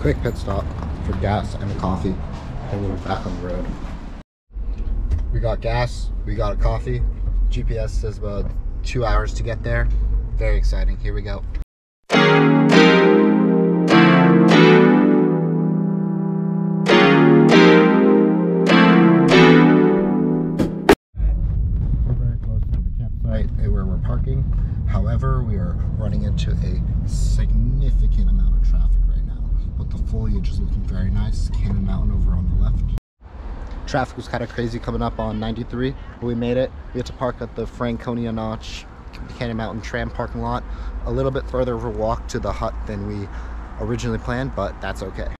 Quick pit stop for gas and coffee, and we're back on the road. We got gas, we got a coffee. GPS says about 2 hours to get there. Very exciting. Here we go. Where we're parking. However, we are running into a significant amount of traffic right now, but the foliage is looking very nice. Cannon Mountain over on the left. Traffic was kind of crazy coming up on 93, but we made it. We had to park at the Franconia Notch Cannon Mountain tram parking lot. A little bit further of a walk to the hut than we originally planned, but that's okay.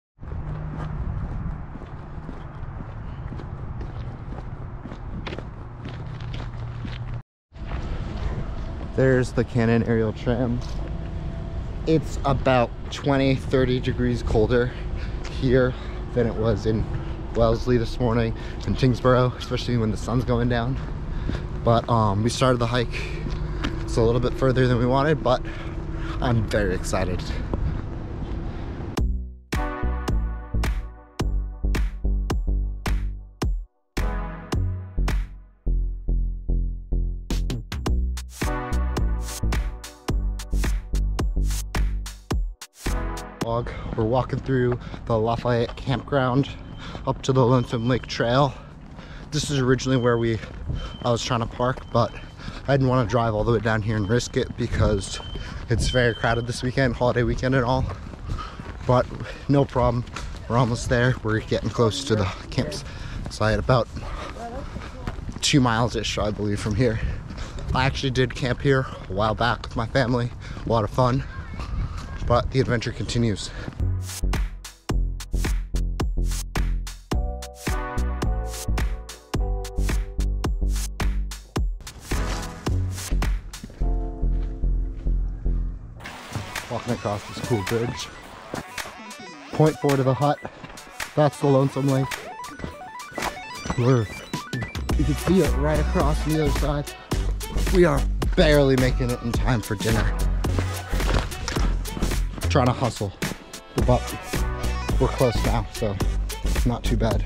There's the Cannon aerial tram. It's about 20-30 degrees colder here than it was in Wellesley this morning and Tingsboro, especially when the sun's going down. But we started the hike. It's a little bit further than we wanted, but I'm very excited. We're walking through the Lafayette Campground up to the Lonesome Lake Trail. This is originally where I was trying to park, but I didn't want to drive all the way down here and risk it because it's very crowded this weekend, holiday weekend and all. But no problem, we're almost there. We're getting close to the campsite, about 2 miles-ish, I believe, from here. I actually did camp here a while back with my family, a lot of fun. But the adventure continues. Walking across this cool bridge. Point 4 to the hut. That's the Lonesome Lake. You can see it right across on the other side. We are barely making it in time for dinner. Trying to hustle, but we're close now, so not too bad.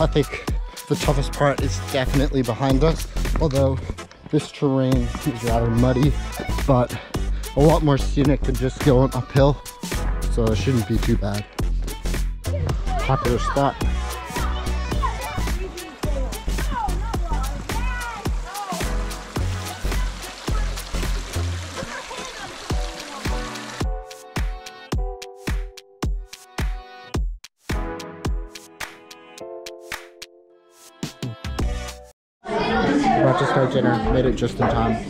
I think the toughest part is definitely behind us, although this terrain is rather muddy, but a lot more scenic than just going uphill, so it shouldn't be too bad. Popular spot. About to start dinner, made it just in time.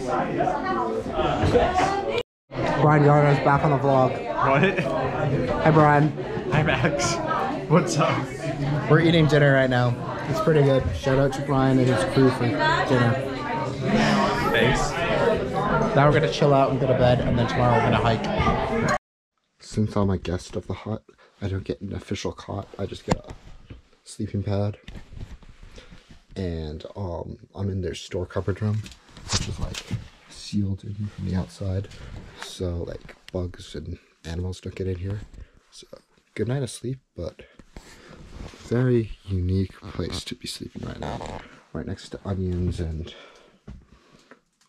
Brian Yarno's back on the vlog. What? Hi Brian. Hi Max. What's up? We're eating dinner right now. It's pretty good. Shout out to Brian and his crew for dinner. Thanks. Now we're gonna chill out and go to bed, and then tomorrow we're gonna hike. Since I'm a guest of the hut, I don't get an official cot. I just get a sleeping pad. And I'm in their store cupboard room, which is like sealed in from the outside, so like bugs and animals don't get in here. So good night of sleep, but very unique place to be sleeping right now, right next to onions and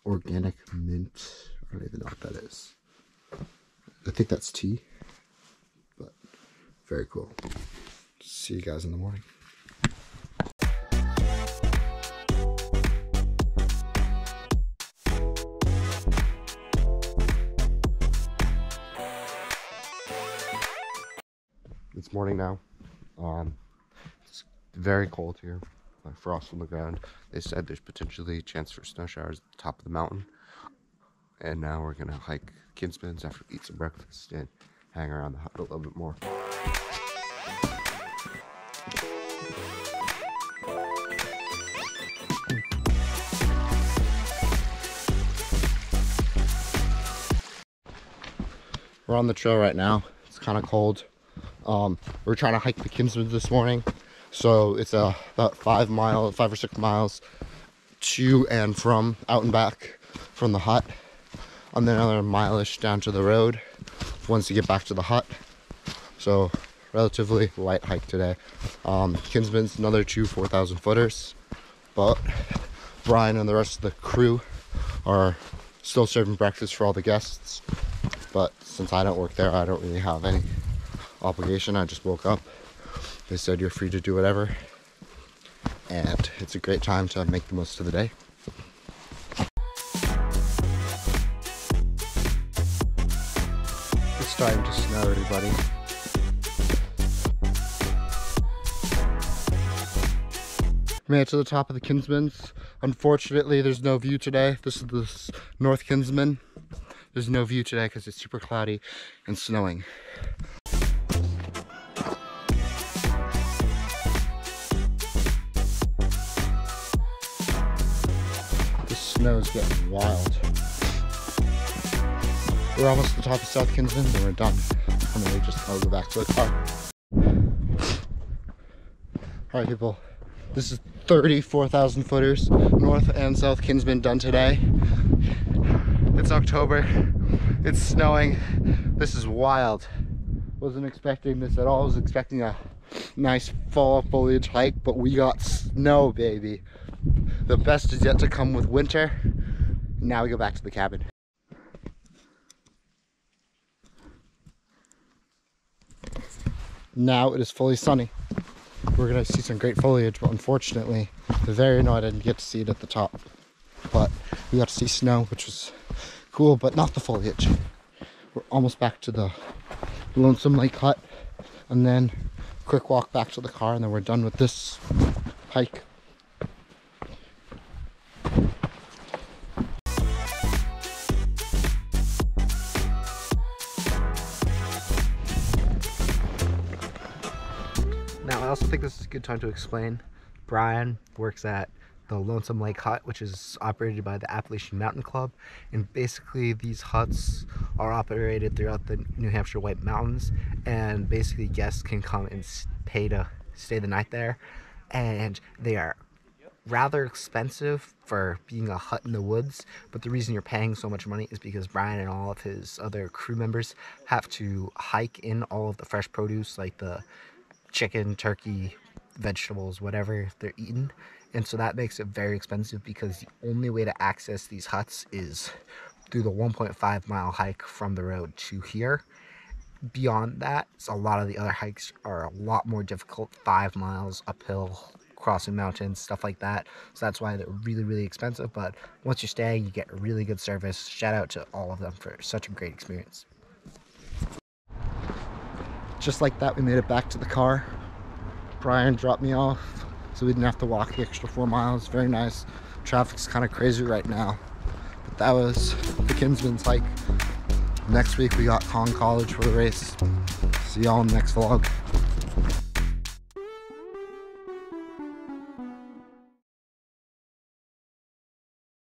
organic mint. I don't even know what that is. I think that's tea, but very cool. See you guys in the morning. It's morning now. It's very cold here, like frost on the ground. They said there's potentially a chance for snow showers at the top of the mountain. And now we're gonna hike Kinsmans after we eat some breakfast and hang around the hut a little bit more. We're on the trail right now. It's kind of cold. We're trying to hike the Kinsmans this morning, so it's about 5 or 6 miles to and from out and back from the hut, and then another mile-ish down to the road once you get back to the hut. So relatively light hike today. Kinsman's another 2 4,000 footers, but Brian and the rest of the crew are still serving breakfast for all the guests. But since I don't work there, I don't really have any obligation. I just woke up. They said you're free to do whatever, and it's a great time to make the most of the day. It's starting to snow, everybody. Made it to the top of the Kinsmans. Unfortunately, there's no view today. This is the North Kinsman. There's no view today because it's super cloudy and snowing. The snow is getting wild. We're almost at the top of South Kinsman and we're done. And then we just gotta go back to the car. Alright people, this is 34,000 footers, North and South Kinsman done today. It's October, it's snowing, this is wild. Wasn't expecting this at all. I was expecting a nice fall foliage hike, but we got snow, baby. The best is yet to come with winter. Now we go back to the cabin. Now it is fully sunny. We're gonna see some great foliage, but unfortunately, the very annoyed I didn't get to see it at the top. But we got to see snow, which was cool, but not the foliage. We're almost back to the Lonesome Lake Hut, and then quick walk back to the car, and then we're done with this hike. Now, I also think this is a good time to explain. Brian works at the Lonesome Lake Hut, which is operated by the Appalachian Mountain Club, and basically these huts are operated throughout the New Hampshire White Mountains, and basically guests can come and pay to stay the night there, and they are rather expensive for being a hut in the woods. But the reason you're paying so much money is because Brian and all of his other crew members have to hike in all of the fresh produce, like the chicken, turkey, vegetables, whatever they're eating. And so that makes it very expensive, because the only way to access these huts is through the 1.5 mile hike from the road to here. Beyond that, a lot of the other hikes are a lot more difficult, 5 miles uphill, crossing mountains, stuff like that. So that's why they're really, really expensive. But once you're staying, you get a really good service. Shout out to all of them for such a great experience. Just like that, we made it back to the car. Brian dropped me off, so we didn't have to walk the extra 4 miles. Very nice. Traffic's kind of crazy right now, but that was the Kinsman's hike. Next week we got College for the race. See y'all in the next vlog.